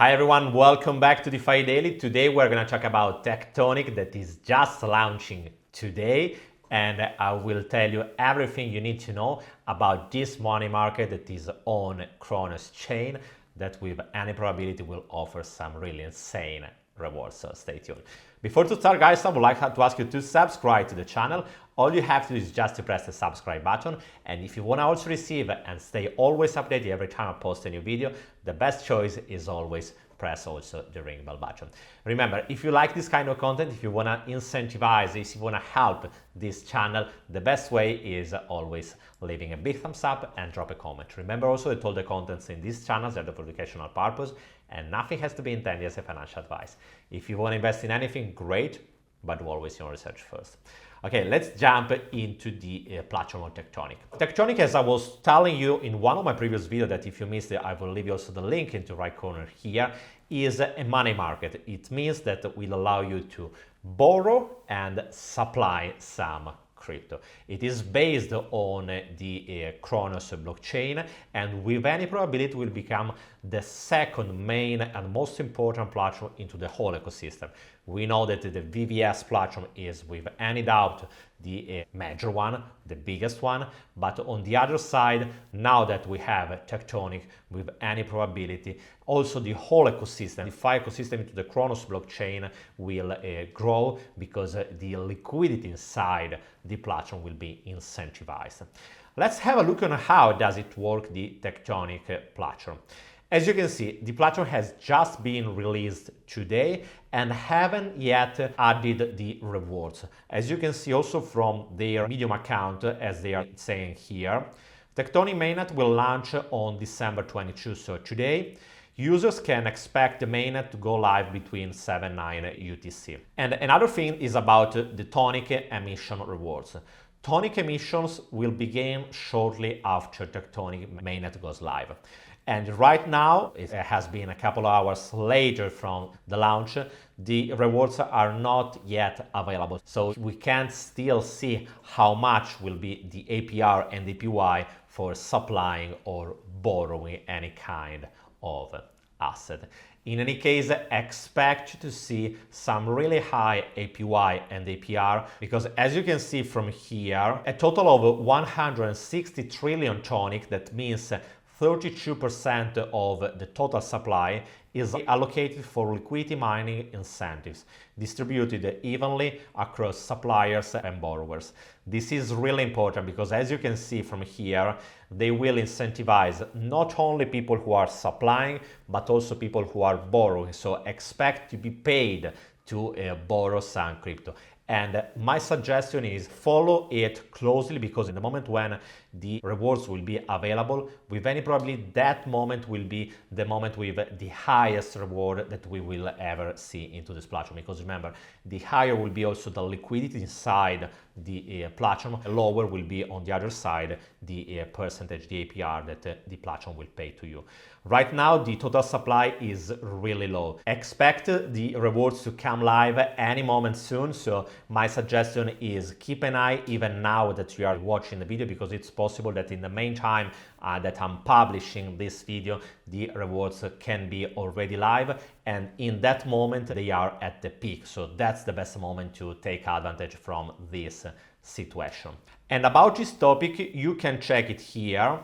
Hi everyone, welcome back to Defi Daily. Today we're going to talk about Tectonic that is just launching today, and I will tell you everything you need to know about this money market that is on CRONOS chain that with any probability will offer some really insane rewards, so stay tuned. Before to start guys, I would like to ask you to subscribe to the channel. All you have to do is just to press the subscribe button, and if you want to also receive and stay always updated every time I post a new video, the best choice is always press also the ring bell button. Remember, if you like this kind of content, if you want to incentivize, if you want to help this channel, the best way is always leaving a big thumbs up and drop a comment. Remember also that all the contents in this channel are for educational purpose and nothing has to be intended as a financial advice. If you want to invest in anything, great, but do always your research first. Okay, let's jump into the platform of Tectonic. Tectonic, as I was telling you in one of my previous videos, that if you missed it, I will leave you also the link into the right corner here, is a money market. It means that it will allow you to borrow and supply some crypto. It is based on the CRONOS blockchain, and with any probability will become the second main and most important platform into the whole ecosystem. We know that the VVS platform is with any doubt the major one, the biggest one, but on the other side, now that we have Tectonic, with any probability, also the whole ecosystem, the DeFi ecosystem into the CRONOS blockchain will grow because the liquidity inside the platform will be incentivized. Let's have a look on how does it work, the Tectonic platform. As you can see, the platform has just been released today and haven't yet added the rewards. As you can see also from their Medium account, as they are saying here, Tectonic mainnet will launch on December 22, so today. Users can expect the mainnet to go live between 7 and 9 UTC. And another thing is about the Tonic emission rewards. Tonic emissions will begin shortly after Tectonic mainnet goes live. And right now, it has been a couple of hours later from the launch, the rewards are not yet available. So we can't still see how much will be the APR and the APY for supplying or borrowing any kind of asset. In any case, expect to see some really high APY and APR because as you can see from here, a total of 160 trillion Tonic, that means 32% of the total supply is allocated for liquidity mining incentives, distributed evenly across suppliers and borrowers. This is really important because as you can see from here, they will incentivize not only people who are supplying, but also people who are borrowing. So expect to be paid to borrow some crypto. And my suggestion is follow it closely because in the moment when the rewards will be available, with any probability that moment will be the moment with the highest reward that we will ever see into this platform. Because remember, the higher will be also the liquidity inside the platform, lower will be on the other side the percentage, the APR that the platform will pay to you. Right now, the total supply is really low. Expect the rewards to come live any moment soon. So my suggestion is keep an eye even now that you are watching the video, because it's possible that in the meantime that I'm publishing this video, the rewards can be already live. And in that moment, they are at the peak. So that's the best moment to take advantage from this situation. And about this topic, you can check it here.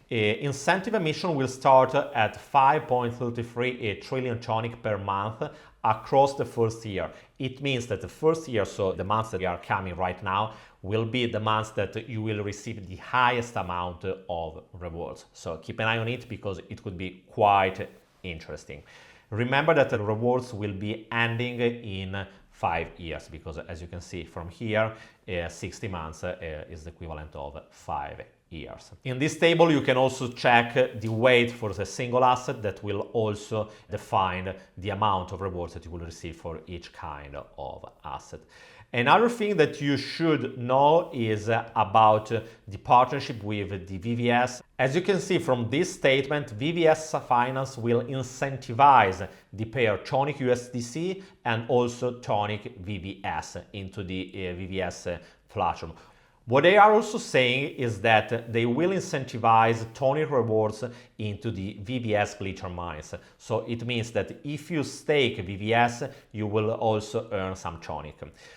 Incentive emission will start at 5.33 trillion Tonic per month across the first year. It means that the first year, so the months that are coming right now, will be the months that you will receive the highest amount of rewards. So keep an eye on it because it could be quite interesting. Remember that the rewards will be ending in 5 years because as you can see from here, 60 months is the equivalent of 5 years. In this table, you can also check the weight for the single asset that will also define the amount of rewards that you will receive for each kind of asset. Another thing that you should know is about the partnership with the VVS. As you can see from this statement, VVS Finance will incentivize the pair Tonic USDC and also Tonic VVS into the VVS platform. What they are also saying is that they will incentivize Tonic rewards into the VVS glitcher mines. So it means that if you stake VVS, you will also earn some Tonic.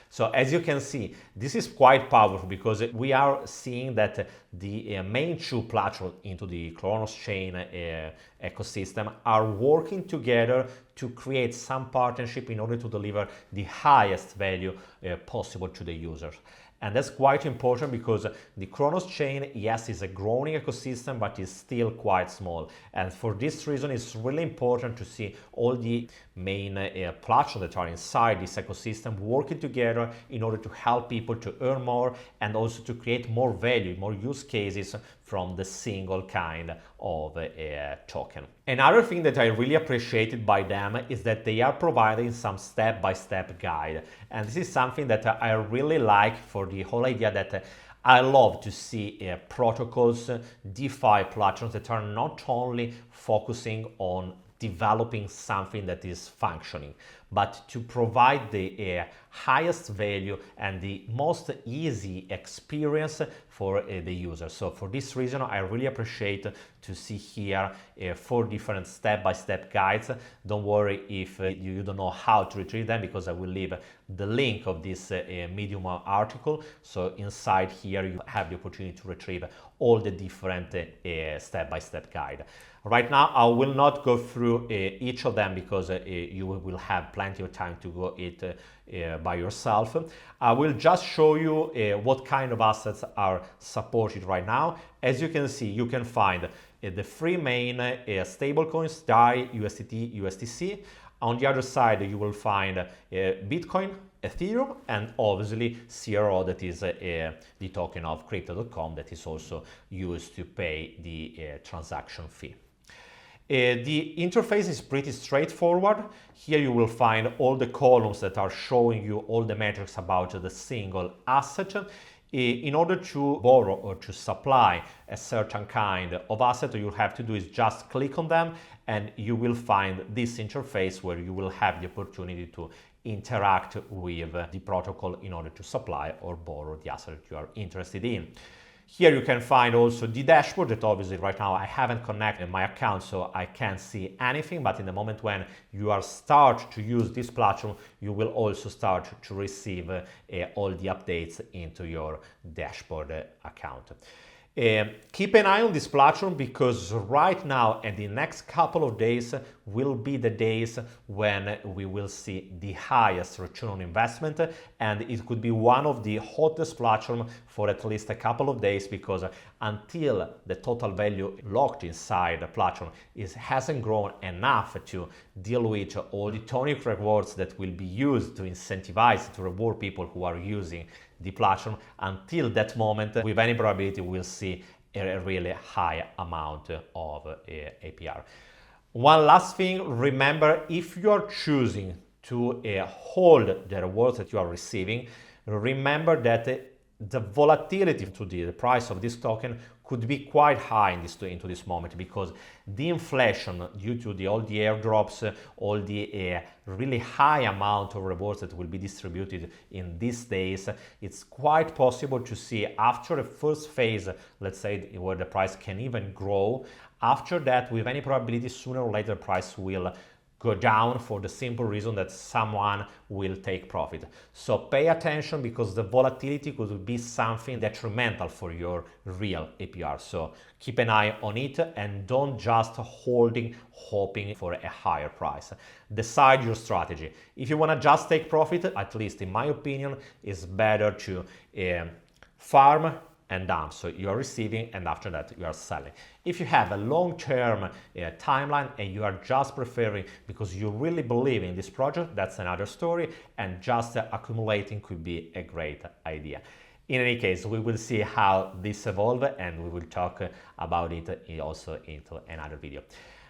So as you can see, this is quite powerful because we are seeing that the main two platforms into the CRONOS chain ecosystem are working together to create some partnership in order to deliver the highest value possible to the users. And that's quite important because the CRONOS chain, yes, is a growing ecosystem, but is still quite small. And for this reason, it's really important to see all the main platforms that are inside this ecosystem working together in order to help people to earn more and also to create more value, more use cases from the single kind of token. Another thing that I really appreciated by them is that they are providing some step-by-step guide. And this is something that I really like for the whole idea that I love to see protocols, DeFi platforms that are not only focusing on developing something that is functioning, but to provide the highest value and the most easy experience for the user. So for this reason, I really appreciate to see here 4 different step-by-step guides. Don't worry if you don't know how to retrieve them, because I will leave the link of this Medium article. So inside here, you have the opportunity to retrieve all the different step-by-step guide. Right now, I will not go through each of them because you will have plenty of time to go it by yourself. I will just show you what kind of assets are supported right now. As you can see, you can find the 3 main stablecoins, DAI, USDT, USDC. On the other side, you will find Bitcoin, Ethereum, and obviously CRO, that is the token of Crypto.com that is also used to pay the transaction fee. The interface is pretty straightforward. Here you will find all the columns that are showing you all the metrics about the single asset. In order to borrow or to supply a certain kind of asset, all you have to do is just click on them and you will find this interface where you will have the opportunity to interact with the protocol in order to supply or borrow the asset you are interested in. Here you can find also the dashboard that obviously right now I haven't connected my account, so I can't see anything, but in the moment when you are start to use this platform, you will also start to receive all the updates into your dashboard account. Keep an eye on this platform because right now and the next couple of days will be the days when we will see the highest return on investment, and it could be one of the hottest platforms for at least a couple of days, because until the total value locked inside the platform hasn't grown enough to deal with all the Tonic rewards that will be used to incentivize, to reward people who are using the platform, until that moment, with any probability, we'll see a really high amount of APR. One last thing, remember, if you are choosing to hold the rewards that you are receiving, remember that the volatility to the price of this token could be quite high into this moment, because the inflation due to all the airdrops, all the really high amount of rewards that will be distributed in these days, it's quite possible to see after the first phase, let's say, where the price can even grow. After that, with any probability, sooner or later, the price will go down for the simple reason that someone will take profit. So pay attention, because the volatility could be something detrimental for your real APR. So keep an eye on it and don't just hoping for a higher price. Decide your strategy. If you want to just take profit, at least in my opinion, it's better to farm and dump. So you are receiving and after that you are selling. If you have a long-term timeline and you are just preferring because you really believe in this project, that's another story, and just accumulating could be a great idea. In any case, we will see how this evolves and we will talk about it also into another video.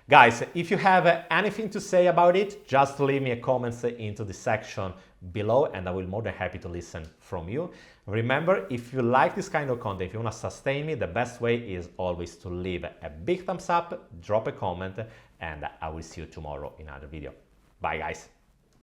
Guys, if you have anything to say about it, just leave me a comment into the section below and I will be more than happy to listen from you. Remember, if you like this kind of content, if you want to sustain me, the best way is always to leave a big thumbs up, drop a comment, and I will see you tomorrow in another video. Bye guys.